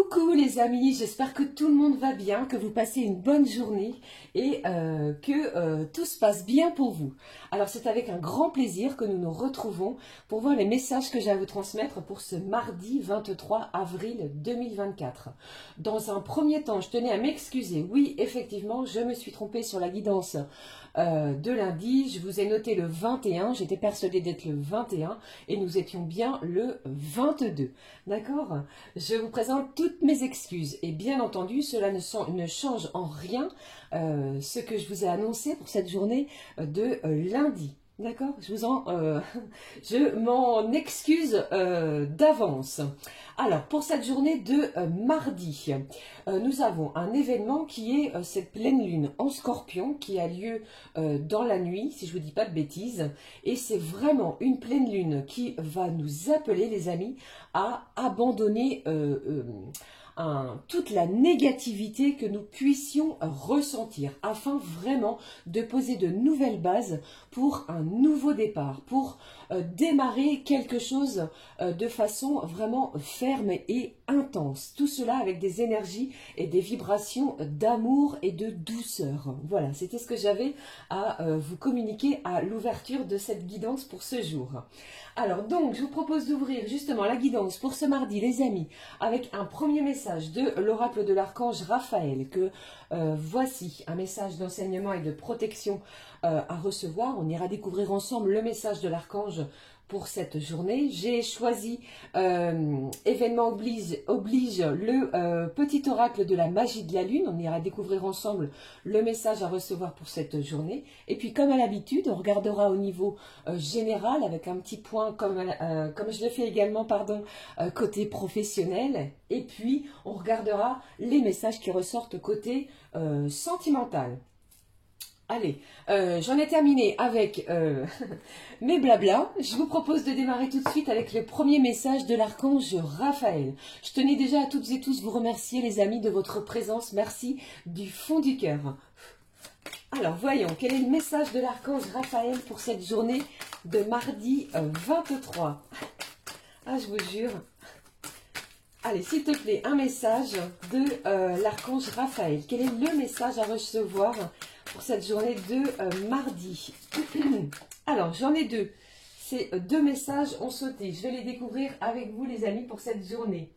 Coucou les amis, j'espère que tout le monde va bien, que vous passez une bonne journée et que tout se passe bien pour vous. Alors c'est avec un grand plaisir que nous nous retrouvons pour voir les messages que j'ai à vous transmettre pour ce mardi 23 avril 2024. Dans un premier temps, je tenais à m'excuser. Oui, effectivement, je me suis trompée sur la guidance de lundi. Je vous ai noté le 21, j'étais persuadée d'être le 21 et nous étions bien le 22. D'accord? Je vous présente toutes mes excuses et bien entendu, cela ne change en rien ce que je vous ai annoncé pour cette journée de lundi. D'accord? Je m'en excuse d'avance. Alors, pour cette journée de mardi, nous avons un événement qui est cette pleine lune en Scorpion qui a lieu dans la nuit, si je ne vous dis pas de bêtises. Et c'est vraiment une pleine lune qui va nous appeler, les amis, à abandonner toute la négativité que nous puissions ressentir afin vraiment de poser de nouvelles bases pour un nouveau départ, pour démarrer quelque chose de façon vraiment ferme et intense. Tout cela avec des énergies et des vibrations d'amour et de douceur. Voilà, c'était ce que j'avais à vous communiquer à l'ouverture de cette guidance pour ce jour. Alors donc, je vous propose d'ouvrir justement la guidance pour ce mardi, les amis, avec un premier message de l'oracle de l'archange Raphaël, que voici un message d'enseignement et de protection à recevoir. On ira découvrir ensemble le message de l'archange pour cette journée. J'ai choisi événement oblige le petit oracle de la magie de la lune. On ira découvrir ensemble le message à recevoir pour cette journée. Et puis comme à l'habitude, on regardera au niveau général avec un petit point comme je le fais également côté professionnel. Et puis on regardera les messages qui ressortent côté sentimental. Allez, j'en ai terminé avec mes blablas. Je vous propose de démarrer tout de suite avec le premier message de l'archange Raphaël. Je tenais déjà à toutes et tous vous remercier les amis de votre présence. Merci du fond du cœur. Alors voyons, quel est le message de l'archange Raphaël pour cette journée de mardi 23. Ah, je vous jure. Allez, s'il te plaît, un message de l'archange Raphaël. Quel est le message à recevoir pour cette journée de mardi? Alors, j'en ai deux. Ces deux messages ont sauté. Je vais les découvrir avec vous, les amis, pour cette journée.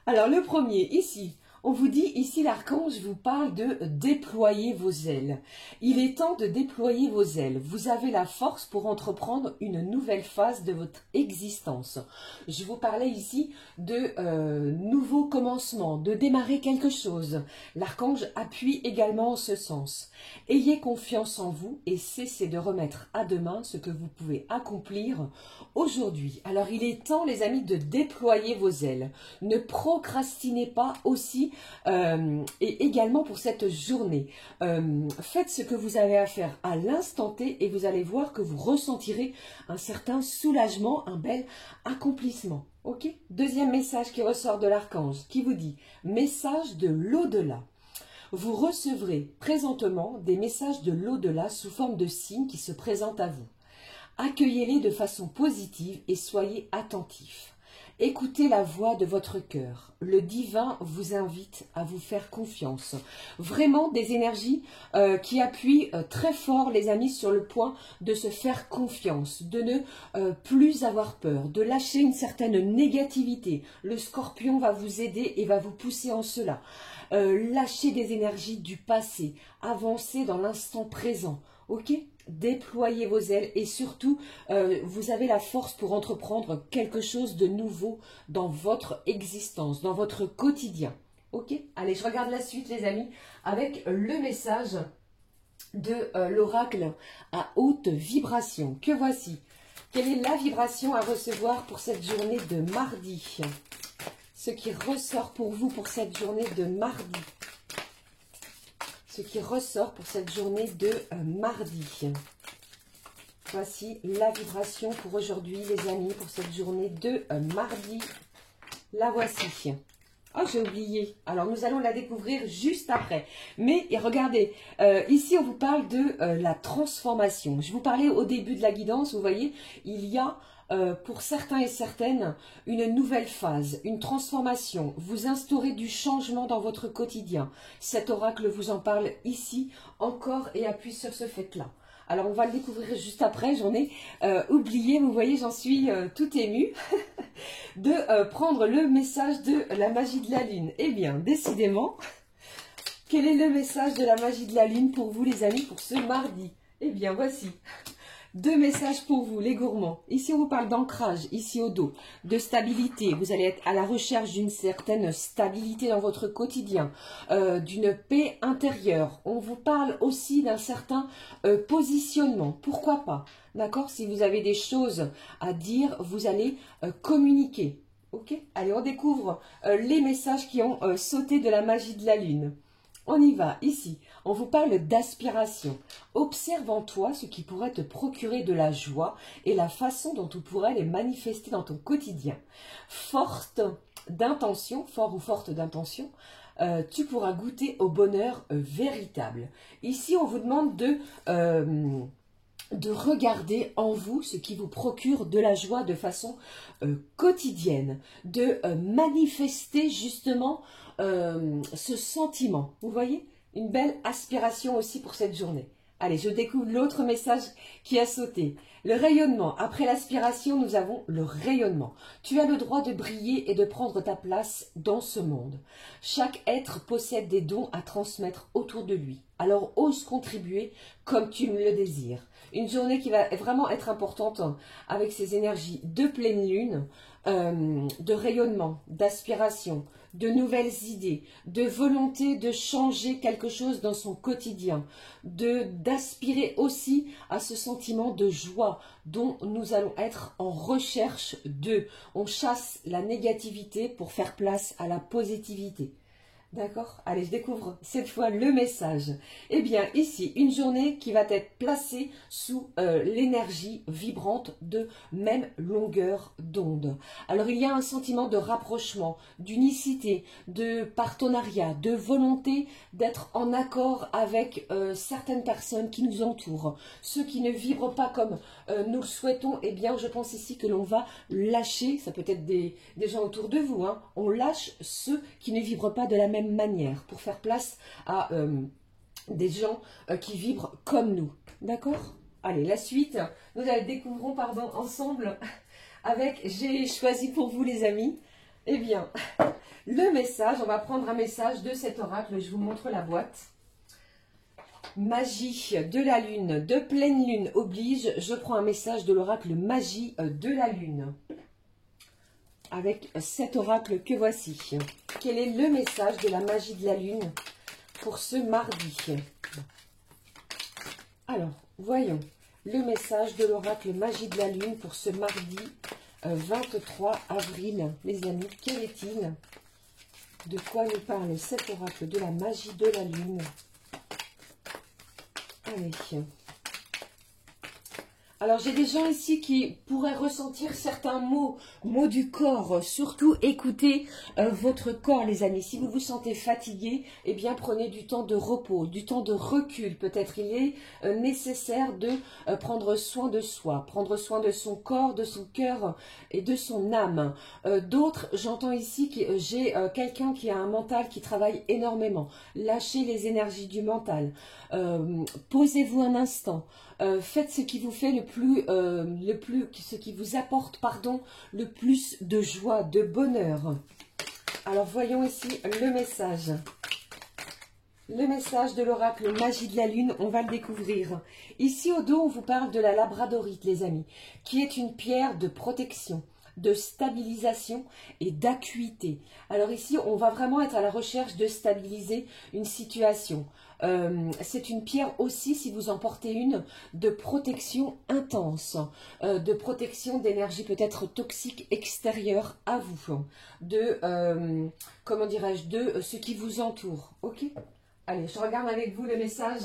Alors, le premier, ici. On vous dit, ici, l'archange vous parle de déployer vos ailes. Il est temps de déployer vos ailes. Vous avez la force pour entreprendre une nouvelle phase de votre existence. Je vous parlais ici de nouveaux commencements, de démarrer quelque chose. L'archange appuie également en ce sens. Ayez confiance en vous et cessez de remettre à demain ce que vous pouvez accomplir aujourd'hui. Alors, il est temps, les amis, de déployer vos ailes. Ne procrastinez pas aussi et également pour cette journée. Faites ce que vous avez à faire à l'instant T et vous allez voir que vous ressentirez un certain soulagement, un bel accomplissement. Ok? Deuxième message qui ressort de l'archange qui vous dit « Message de l'au-delà ». Vous recevrez présentement des messages de l'au-delà sous forme de signes qui se présentent à vous. Accueillez-les de façon positive et soyez attentifs. Écoutez la voix de votre cœur. Le divin vous invite à vous faire confiance. Vraiment des énergies qui appuient très fort, les amis, sur le point de se faire confiance, de ne plus avoir peur, de lâcher une certaine négativité. Le scorpion va vous aider et va vous pousser en cela. Lâchez des énergies du passé, avancez dans l'instant présent. Ok? Déployez vos ailes et surtout, vous avez la force pour entreprendre quelque chose de nouveau dans votre existence, dans votre quotidien. Ok? Allez, je regarde la suite, les amis, avec le message de l'oracle à haute vibration. Que voici. Quelle est la vibration à recevoir pour cette journée de mardi? Ce qui ressort pour vous pour cette journée de mardi. Ce qui ressort pour cette journée de mardi. Voici la vibration pour aujourd'hui, les amis, pour cette journée de mardi. La voici. Oh, j'ai oublié. Alors, nous allons la découvrir juste après. Mais, regardez, ici, on vous parle de la transformation. Je vous parlais au début de la guidance, vous voyez, il y a pour certains et certaines, une nouvelle phase, une transformation. Vous instaurez du changement dans votre quotidien. Cet oracle vous en parle ici encore et appuie sur ce fait-là. Alors, on va le découvrir juste après. J'en ai oublié, vous voyez, j'en suis tout émue de prendre le message de la magie de la lune. Eh bien, décidément, quel est le message de la magie de la lune pour vous, les amis, pour ce mardi? Eh bien, voici 2 messages pour vous, les gourmands. Ici, on vous parle d'ancrage, ici au dos, de stabilité. Vous allez être à la recherche d'une certaine stabilité dans votre quotidien, d'une paix intérieure. On vous parle aussi d'un certain positionnement. Pourquoi pas? D'accord? Si vous avez des choses à dire, vous allez communiquer. Ok? Allez, on découvre les messages qui ont sauté de la magie de la lune. On y va, ici, on vous parle d'aspiration. Observe en toi ce qui pourrait te procurer de la joie et la façon dont tu pourrais les manifester dans ton quotidien. Forte d'intention, fort ou forte d'intention, tu pourras goûter au bonheur véritable. Ici, on vous demande de regarder en vous ce qui vous procure de la joie de façon quotidienne, de manifester justement ce sentiment. Vous voyez? Une belle aspiration aussi pour cette journée. Allez, je découvre l'autre message qui a sauté. Le rayonnement. Après l'aspiration, nous avons le rayonnement. Tu as le droit de briller et de prendre ta place dans ce monde. Chaque être possède des dons à transmettre autour de lui. Alors, ose contribuer comme tu le désires. Une journée qui va vraiment être importante avec ces énergies de pleine lune, de rayonnement, d'aspiration, de nouvelles idées, de volonté de changer quelque chose dans son quotidien, d'aspirer aussi à ce sentiment de joie dont nous allons être en recherche de. On chasse la négativité pour faire place à la positivité. D'accord? Allez, je découvre cette fois le message. Eh bien, ici, une journée qui va être placée sous l'énergie vibrante de même longueur d'onde. Alors, il y a un sentiment de rapprochement, d'unicité, de partenariat, de volonté d'être en accord avec certaines personnes qui nous entourent. Ceux qui ne vibrent pas comme nous le souhaitons, eh bien, je pense ici que l'on va lâcher, ça peut être des gens autour de vous, hein, on lâche ceux qui ne vibrent pas de la même manière pour faire place à des gens qui vibrent comme nous. D'accord? Allez, la suite, nous la découvrons ensemble avec j'ai choisi pour vous les amis. Eh bien, le message, on va prendre un message de cet oracle, je vous montre la boîte. Magie de la lune, de pleine lune oblige, je prends un message de l'oracle magie de la lune. Avec cet oracle que voici. Quel est le message de la magie de la lune pour ce mardi? Alors, voyons le message de l'oracle magie de la lune pour ce mardi 23 avril. Les amis, quel est-il? De quoi nous parle cet oracle de la magie de la lune? Allez. Alors, j'ai des gens ici qui pourraient ressentir certains mots du corps. Surtout, écoutez votre corps, les amis. Si vous vous sentez fatigué, eh bien, prenez du temps de repos, du temps de recul. Peut-être il est nécessaire de prendre soin de soi, prendre soin de son corps, de son cœur et de son âme. D'autres, j'entends ici que j'ai quelqu'un qui a un mental qui travaille énormément. Lâchez les énergies du mental. Posez-vous un instant. Faites ce qui vous fait ce qui vous apporte, pardon, le plus de joie, de bonheur. Alors voyons ici le message. Le message de l'oracle magie de la lune, on va le découvrir. Ici au dos, on vous parle de la labradorite, les amis, qui est une pierre de protection, de stabilisation et d'acuité. Alors ici, on va vraiment être à la recherche de stabiliser une situation. C'est une pierre aussi, si vous en portez une, de protection intense, de protection d'énergie peut-être toxique extérieure à vous, de, comment dirais-je, de ce qui vous entoure. Ok? Allez, je regarde avec vous le message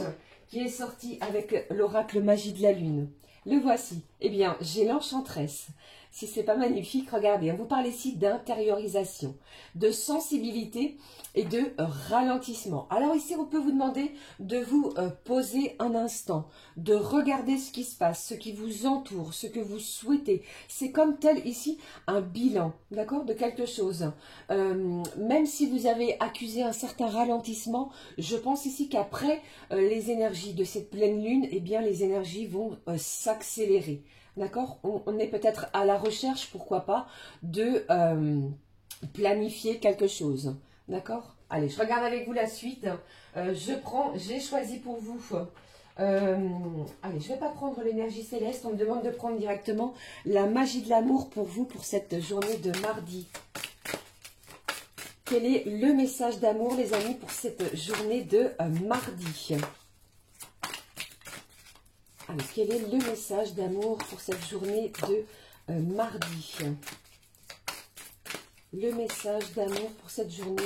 qui est sorti avec l'oracle magie de la lune. Le voici. Eh bien, j'ai l'enchanteresse Si c'est pas magnifique, regardez, on vous parle ici d'intériorisation, de sensibilité et de ralentissement. Alors ici, on peut vous demander de vous poser un instant, de regarder ce qui se passe, ce qui vous entoure, ce que vous souhaitez. C'est comme tel ici un bilan, d'accord, de quelque chose. Même si vous avez accusé un certain ralentissement, je pense ici qu'après les énergies de cette pleine lune, eh bien les énergies vont s'accélérer. D'accord, on est peut-être à la recherche, pourquoi pas, de planifier quelque chose. D'accord. Allez, je regarde avec vous la suite. J'ai choisi pour vous. Allez, je ne vais pas prendre l'énergie céleste. On me demande de prendre directement la magie de l'amour pour vous, pour cette journée de mardi. Quel est le message d'amour, les amis, pour cette journée de mardi? Alors, quel est le message d'amour pour cette journée de mardi? Le message d'amour pour cette journée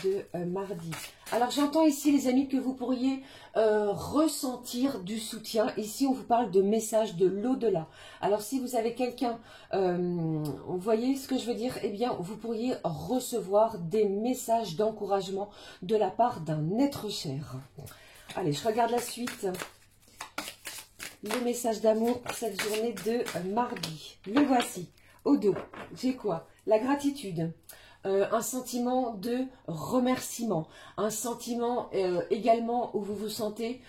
de mardi. Alors, j'entends ici, les amis, que vous pourriez ressentir du soutien. Ici, on vous parle de message de l'au-delà. Alors, si vous avez quelqu'un, vous voyez ce que je veux dire? Eh bien, vous pourriez recevoir des messages d'encouragement de la part d'un être cher. Allez, je regarde la suite. Le message d'amour pour cette journée de mardi. Le voici. Au dos, j'ai quoi? La gratitude. Un sentiment de remerciement. Un sentiment également où vous vous sentez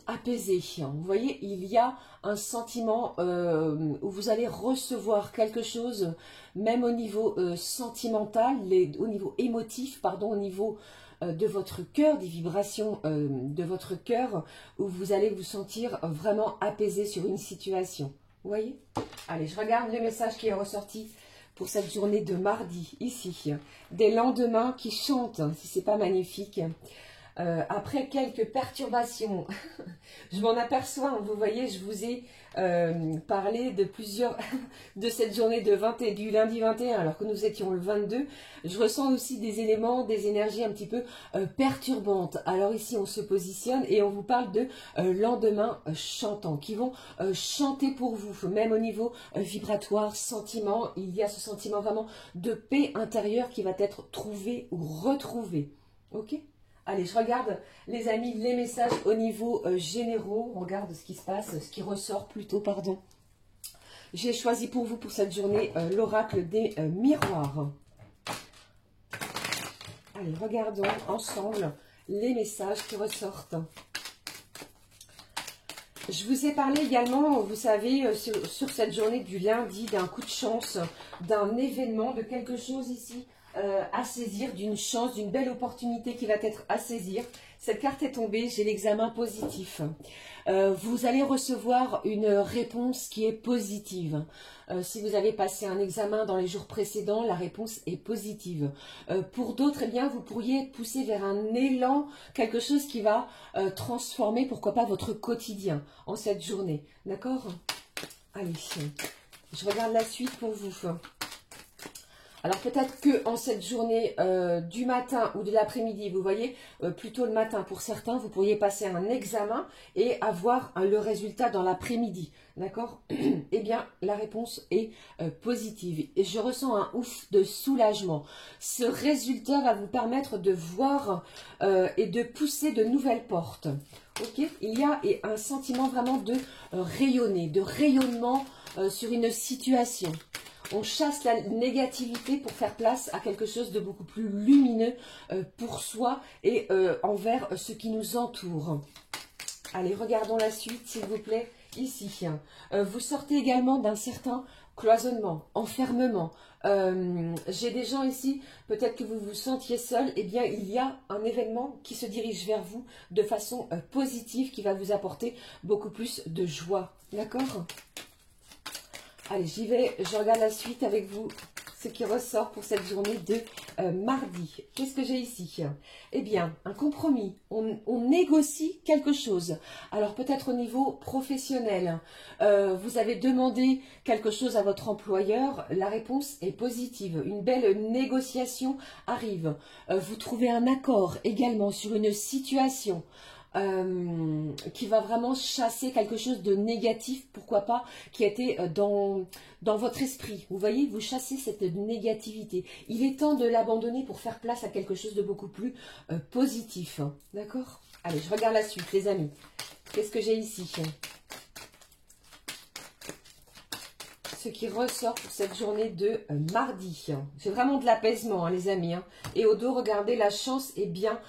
apaisé. Vous voyez, il y a un sentiment où vous allez recevoir quelque chose, même au niveau sentimental, au niveau émotif, pardon, au niveau de votre cœur, des vibrations de votre cœur, où vous allez vous sentir vraiment apaisé sur une situation. Vous voyez? Allez, je regarde le message qui est ressorti pour cette journée de mardi, ici. Des lendemains qui chantent, si c'est pas magnifique. Après quelques perturbations, je m'en aperçois, vous voyez, je vous ai parlé de plusieurs, de cette journée du lundi 21, alors que nous étions le 22, je ressens aussi des éléments, des énergies un petit peu perturbantes. Alors ici, on se positionne et on vous parle de lendemains chantants, qui vont chanter pour vous, même au niveau vibratoire, sentiment, il y a ce sentiment vraiment de paix intérieure qui va être trouvé ou retrouvé, ok? Allez, je regarde, les amis, les messages au niveau généraux. On regarde ce qui se passe, ce qui ressort plutôt, pardon. J'ai choisi pour vous, pour cette journée, l'oracle des miroirs. Allez, regardons ensemble les messages qui ressortent. Je vous ai parlé également, vous savez, sur cette journée du lundi, d'un coup de chance, d'un événement, de quelque chose ici à saisir, d'une chance, d'une belle opportunité qui va être à saisir. Cette carte est tombée, j'ai l'examen positif. Vous allez recevoir une réponse qui est positive. Si vous avez passé un examen dans les jours précédents, la réponse est positive. Pour d'autres, eh bien, vous pourriez être poussé vers un élan, quelque chose qui va transformer, pourquoi pas, votre quotidien en cette journée. D'accord? Allez, je regarde la suite pour vous. Alors peut-être que en cette journée du matin ou de l'après-midi, vous voyez, plutôt le matin pour certains, vous pourriez passer un examen et avoir le résultat dans l'après-midi, d'accord? Eh bien, la réponse est positive et je ressens un ouf de soulagement. Ce résultat va vous permettre de voir et de pousser de nouvelles portes. Ok, il y a un sentiment vraiment de rayonner, de rayonnement sur une situation. On chasse la négativité pour faire place à quelque chose de beaucoup plus lumineux pour soi et envers ce qui nous entoure. Allez, regardons la suite, s'il vous plaît, ici. Vous sortez également d'un certain cloisonnement, enfermement. J'ai des gens ici, peut-être que vous vous sentiez seul, eh bien, il y a un événement qui se dirige vers vous de façon positive qui va vous apporter beaucoup plus de joie. D'accord ? Allez, j'y vais, je regarde la suite avec vous, ce qui ressort pour cette journée de mardi. Qu'est-ce que j'ai ici? Eh bien, un compromis, on négocie quelque chose. Alors peut-être au niveau professionnel, vous avez demandé quelque chose à votre employeur, la réponse est positive. Une belle négociation arrive. Vous trouvez un accord également sur une situation. qui va vraiment chasser quelque chose de négatif, pourquoi pas, qui a été dans votre esprit. Vous voyez, vous chassez cette négativité. Il est temps de l'abandonner pour faire place à quelque chose de beaucoup plus positif. Hein. D'accord? Allez, je regarde la suite, les amis. Qu'est-ce que j'ai ici? Ce qui ressort pour cette journée de mardi. C'est vraiment de l'apaisement, hein, les amis. Hein. Et au dos, regardez, la chance est bien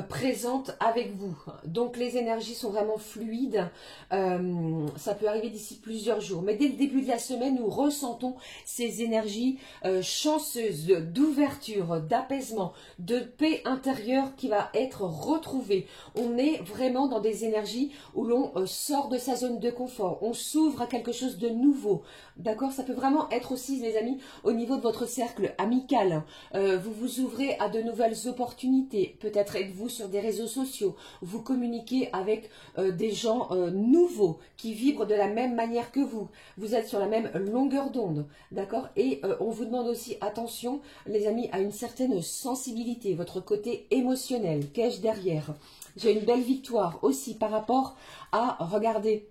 présente avec vous. Donc, les énergies sont vraiment fluides. Ça peut arriver d'ici plusieurs jours. Mais dès le début de la semaine, nous ressentons ces énergies chanceuses d'ouverture, d'apaisement, de paix intérieure qui va être retrouvée. On est vraiment dans des énergies où l'on sort de sa zone de confort. On s'ouvre à quelque chose de nouveau. D'accord, ça peut vraiment être aussi, les amis, au niveau de votre cercle amical. Vous vous ouvrez à de nouvelles opportunités. Peut-être êtes-vous sur des réseaux sociaux. Vous communiquez avec des gens nouveaux qui vibrent de la même manière que vous. Vous êtes sur la même longueur d'onde. D'accord. Et on vous demande aussi, attention, les amis, à une certaine sensibilité. Votre côté émotionnel. Qu'ai-je derrière? J'ai une belle victoire aussi par rapport à, regardez,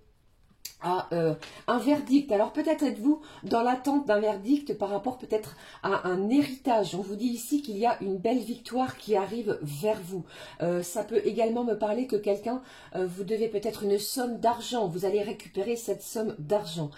à un verdict. Alors peut-être êtes-vous dans l'attente d'un verdict par rapport peut-être à un héritage. On vous dit ici qu'il y a une belle victoire qui arrive vers vous. Ça peut également me parler que quelqu'un, vous devez peut-être une somme d'argent. Vous allez récupérer cette somme d'argent.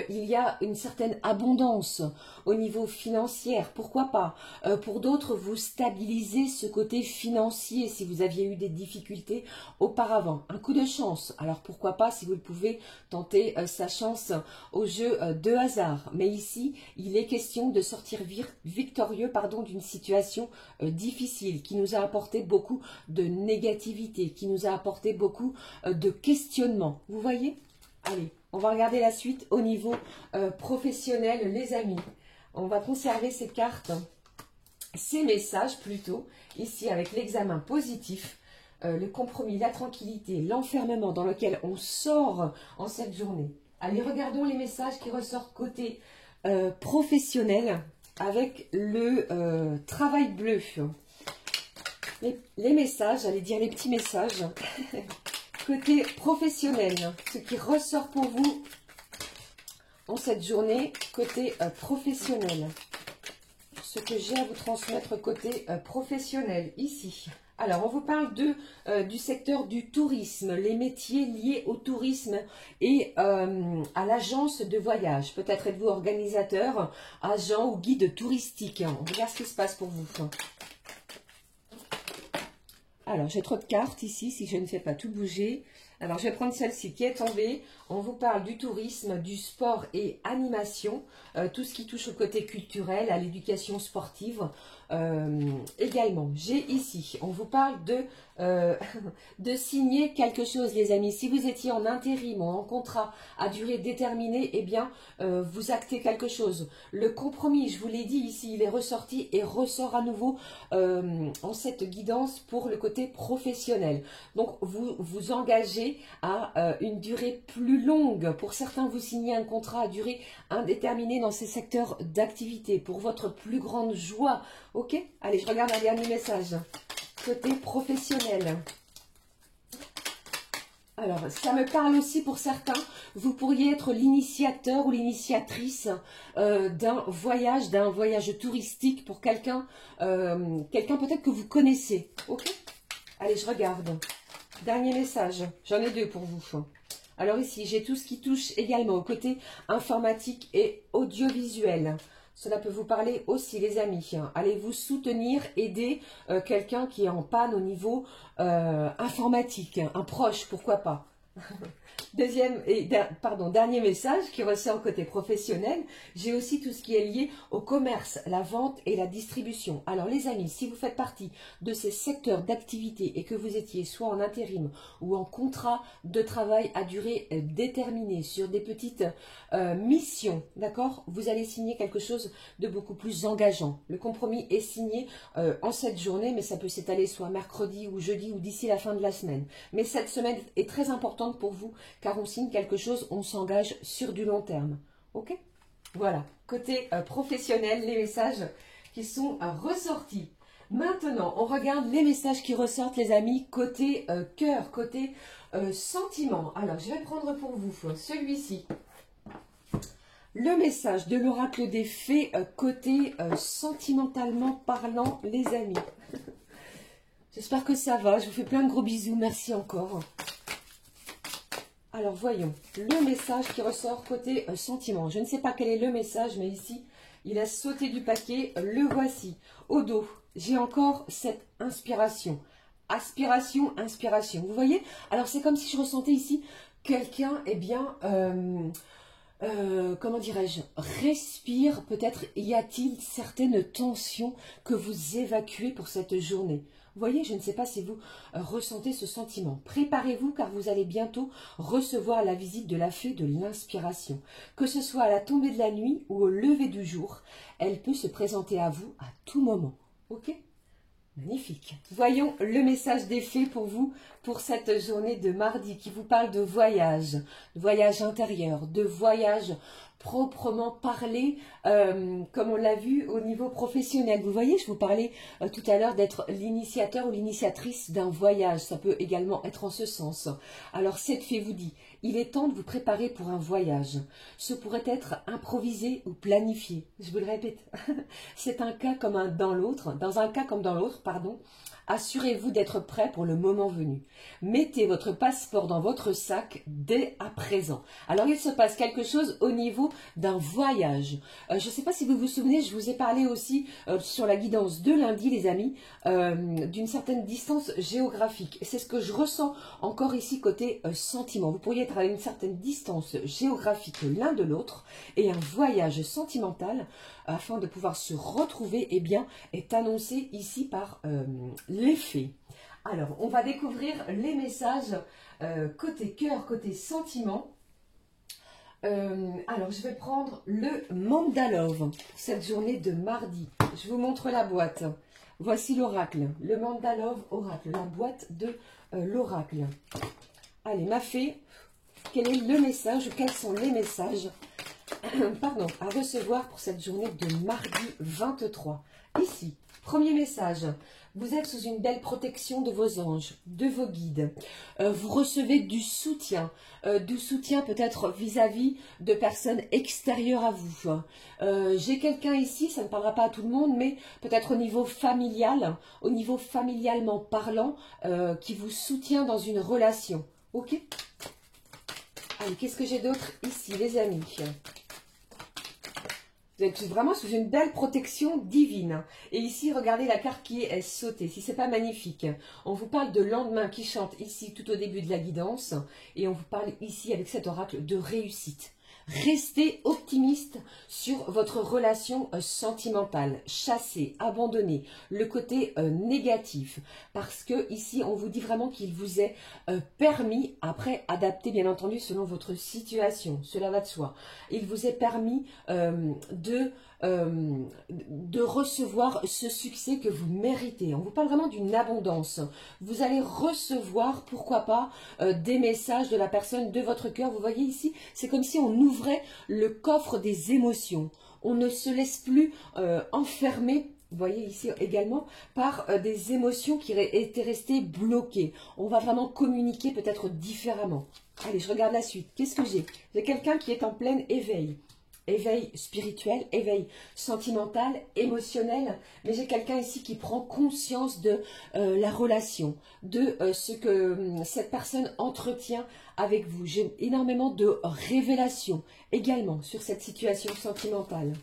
Il y a une certaine abondance au niveau financier. Pourquoi pas? Pour d'autres, vous stabilisez ce côté financier si vous aviez eu des difficultés auparavant. Un coup de chance. Alors pourquoi pas, si vous le pouvez, tenter sa chance au jeu de hasard. Mais ici, il est question de sortir victorieux d'une situation difficile qui nous a apporté beaucoup de négativité, qui nous a apporté beaucoup de questionnements. Vous voyez? Allez, on va regarder la suite au niveau professionnel, les amis. On va conserver ces cartes, ces messages plutôt, ici avec l'examen positif. Le compromis, la tranquillité, l'enfermement dans lequel on sort en cette journée. Allez, regardons les messages qui ressortent côté professionnel avec le travail bleu. Les messages, j'allais dire les petits messages, côté professionnel, ce qui ressort pour vous en cette journée, côté professionnel. Ce que j'ai à vous transmettre côté professionnel, ici. Alors, on vous parle du secteur du tourisme, les métiers liés au tourisme et à l'agence de voyage. Peut-être êtes-vous organisateur, agent ou guide touristique. On regarde ce qui se passe pour vous. Alors, j'ai trop de cartes ici, si je ne fais pas tout bouger. Alors, je vais prendre celle-ci qui est tombée. On vous parle du tourisme, du sport et animation, tout ce qui touche au côté culturel, à l'éducation sportive également. J'ai ici, on vous parle de signer quelque chose, les amis. Si vous étiez en intérim ou en contrat à durée déterminée, eh bien, vous actez quelque chose. Le compromis, je vous l'ai dit ici, il est ressorti et ressort à nouveau en cette guidance pour le côté professionnel. Donc, vous vous engagez à une durée plus longue. Pour certains, vous signez un contrat à durée indéterminée dans ces secteurs d'activité pour votre plus grande joie. Ok? Allez, je regarde un dernier message. Côté professionnel. Alors, ça me parle aussi pour certains. Vous pourriez être l'initiateur ou l'initiatrice d'un voyage touristique pour quelqu'un peut-être que vous connaissez. Ok? Allez, je regarde. Dernier message. J'en ai deux pour vous. Alors ici, j'ai tout ce qui touche également au côté informatique et audiovisuel. Cela peut vous parler aussi, les amis. Allez vous soutenir, aider quelqu'un qui est en panne au niveau informatique. Un proche, pourquoi pas. Dernier message qui ressort côté professionnel, j'ai aussi tout ce qui est lié au commerce, la vente et la distribution. Alors les amis, si vous faites partie de ces secteurs d'activité et que vous étiez soit en intérim ou en contrat de travail à durée déterminée sur des petites missions, d'accord, vous allez signer quelque chose de beaucoup plus engageant. Le compromis est signé en cette journée, mais ça peut s'étaler soit mercredi ou jeudi ou d'ici la fin de la semaine. Mais cette semaine est très importante pour vous car on signe quelque chose, on s'engage sur du long terme. Ok? Voilà, côté professionnel, les messages qui sont ressortis. Maintenant, on regarde les messages qui ressortent, les amis, côté cœur, côté sentiment. Alors, je vais prendre pour vous celui-ci. Le message de l'oracle des fées, côté sentimentalement parlant, les amis. J'espère que ça va. Je vous fais plein de gros bisous. Merci encore. Alors, voyons. Le message qui ressort côté sentiment. Je ne sais pas quel est le message, mais ici, il a sauté du paquet. Le voici. Au dos, j'ai encore cette inspiration. Aspiration, inspiration. Vous voyez? Alors, c'est comme si je ressentais ici quelqu'un, eh bien... comment dirais-je, respire, peut-être y a-t-il certaines tensions que vous évacuez pour cette journée. Vous voyez, je ne sais pas si vous ressentez ce sentiment. Préparez-vous car vous allez bientôt recevoir la visite de la fée de l'inspiration. Que ce soit à la tombée de la nuit ou au lever du jour, elle peut se présenter à vous à tout moment. Ok ? Magnifique. Voyons le message des fées pour vous, pour cette journée de mardi, qui vous parle de voyage intérieur, de voyage proprement parlé, comme on l'a vu au niveau professionnel. Vous voyez, je vous parlais tout à l'heure d'être l'initiateur ou l'initiatrice d'un voyage. Ça peut également être en ce sens. Alors, cette fée vous dit, il est temps de vous préparer pour un voyage. Ce pourrait être improvisé ou planifié. Je vous le répète, c'est un cas comme dans l'autre. Dans un cas comme dans l'autre, pardon, assurez-vous d'être prêt pour le moment venu. Mettez votre passeport dans votre sac dès à présent. Alors, il se passe quelque chose au niveau d'un voyage. Je ne sais pas si vous vous souvenez, je vous ai parlé aussi sur la guidance de lundi, les amis, d'une certaine distance géographique. C'est ce que je ressens encore ici côté sentiment. Vous pourriez être à une certaine distance géographique l'un de l'autre et un voyage sentimental afin de pouvoir se retrouver, eh bien, est annoncé ici par les fées. Alors, on va découvrir les messages côté cœur, côté sentiment. Alors, je vais prendre le Mandalove pour cette journée de mardi. Je vous montre la boîte. Voici l'oracle, le Mandalove oracle, la boîte de l'oracle. Allez, ma fée, quel est le message, quels sont les messages pardon, à recevoir pour cette journée de mardi 23. Ici, premier message, vous êtes sous une belle protection de vos anges, de vos guides. Vous recevez du soutien peut-être vis-à-vis de personnes extérieures à vous. J'ai quelqu'un ici, ça ne parlera pas à tout le monde, mais peut-être au niveau familial, au niveau familialement parlant, qui vous soutient dans une relation. Ok ? Allez, qu'est-ce que j'ai d'autre ici, les amis ? Vous êtes vraiment sous une belle protection divine. Et ici, regardez la carte qui est sautée. Si c'est pas magnifique. On vous parle de lendemain qui chante ici tout au début de la guidance. Et on vous parle ici avec cet oracle de réussite. Restez optimiste sur votre relation sentimentale. Chassez, abandonnez le côté négatif. Parce que ici, on vous dit vraiment qu'il vous est permis, après adapté bien entendu selon votre situation. Cela va de soi. Il vous est permis de recevoir ce succès que vous méritez. On vous parle vraiment d'une abondance. Vous allez recevoir, pourquoi pas, des messages de la personne de votre cœur. Vous voyez ici, c'est comme si on ouvrait le coffre des émotions. On ne se laisse plus enfermer. Vous voyez ici également, par des émotions qui étaient restées bloquées. On va vraiment communiquer peut-être différemment. Allez, je regarde la suite. Qu'est-ce que j'ai? J'ai quelqu'un qui est en plein éveil. Éveil spirituel, éveil sentimental, émotionnel. Mais j'ai quelqu'un ici qui prend conscience de la relation, de ce que cette personne entretient avec vous. J'ai énormément de révélations également sur cette situation sentimentale.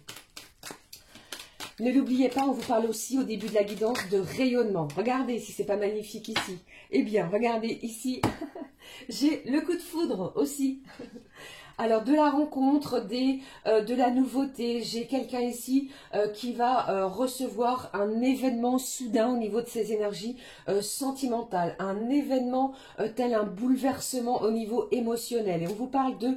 Ne l'oubliez pas, on vous parle aussi au début de la guidance de rayonnement. Regardez si c'est pas magnifique ici. Eh bien, regardez ici, j'ai le coup de foudre aussi. Alors, de la rencontre, de la nouveauté, j'ai quelqu'un ici qui va recevoir un événement soudain au niveau de ses énergies sentimentales, un événement tel un bouleversement au niveau émotionnel. Et on vous parle de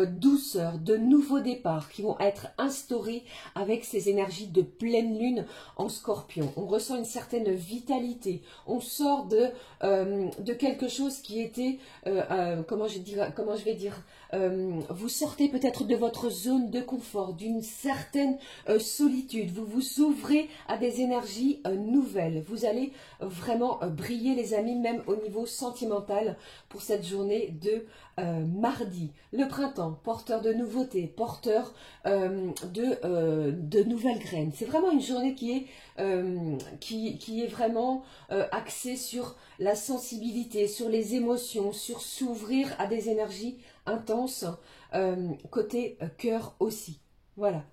douceur, de nouveaux départs qui vont être instaurés avec ces énergies de pleine lune en scorpion. On ressent une certaine vitalité, on sort de quelque chose qui était, comment je vais dire, vous sortez peut-être de votre zone de confort, d'une certaine solitude. Vous vous ouvrez à des énergies nouvelles. Vous allez vraiment briller les amis, même au niveau sentimental pour cette journée de mardi. Le printemps, porteur de nouveautés, porteur de nouvelles graines. C'est vraiment une journée qui est vraiment axée sur la sensibilité, sur les émotions, sur s'ouvrir à des énergies intenses, côté cœur aussi. Voilà.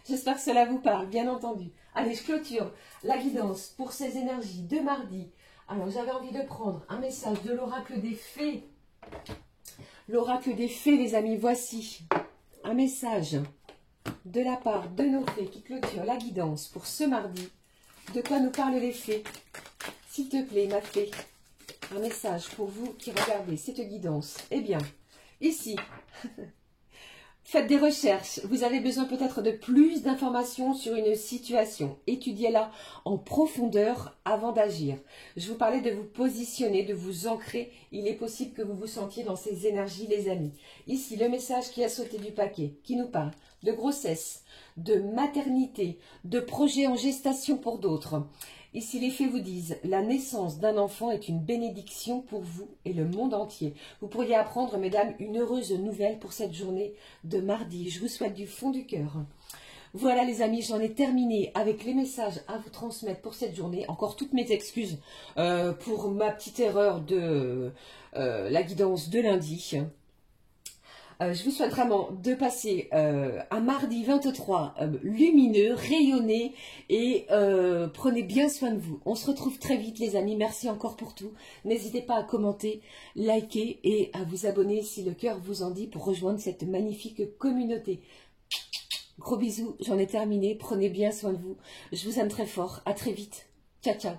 J'espère que cela vous parle, bien entendu. Allez, je clôture la guidance pour ces énergies de mardi. Alors, j'avais envie de prendre un message de l'oracle des fées. L'oracle des fées, les amis, voici un message de la part de nos fées qui clôture la guidance pour ce mardi. De quoi nous parlent les fées? S'il te plaît, ma fée, un message pour vous qui regardez cette guidance. Eh bien, ici, faites des recherches. Vous avez besoin peut-être de plus d'informations sur une situation. Étudiez-la en profondeur avant d'agir. Je vous parlais de vous positionner, de vous ancrer. Il est possible que vous vous sentiez dans ces énergies, les amis. Ici, le message qui a sauté du paquet, qui nous parle de grossesse, de maternité, de projets en gestation pour d'autres. Ici, les fées vous disent, la naissance d'un enfant est une bénédiction pour vous et le monde entier. Vous pourriez apprendre, mesdames, une heureuse nouvelle pour cette journée de mardi. Je vous souhaite du fond du cœur. Voilà les amis, j'en ai terminé avec les messages à vous transmettre pour cette journée. Encore toutes mes excuses pour ma petite erreur de la guidance de lundi. Je vous souhaite vraiment de passer un mardi 23 lumineux, rayonné et prenez bien soin de vous. On se retrouve très vite les amis, merci encore pour tout. N'hésitez pas à commenter, liker et à vous abonner si le cœur vous en dit pour rejoindre cette magnifique communauté. Gros bisous, j'en ai terminé, prenez bien soin de vous. Je vous aime très fort, à très vite. Ciao, ciao.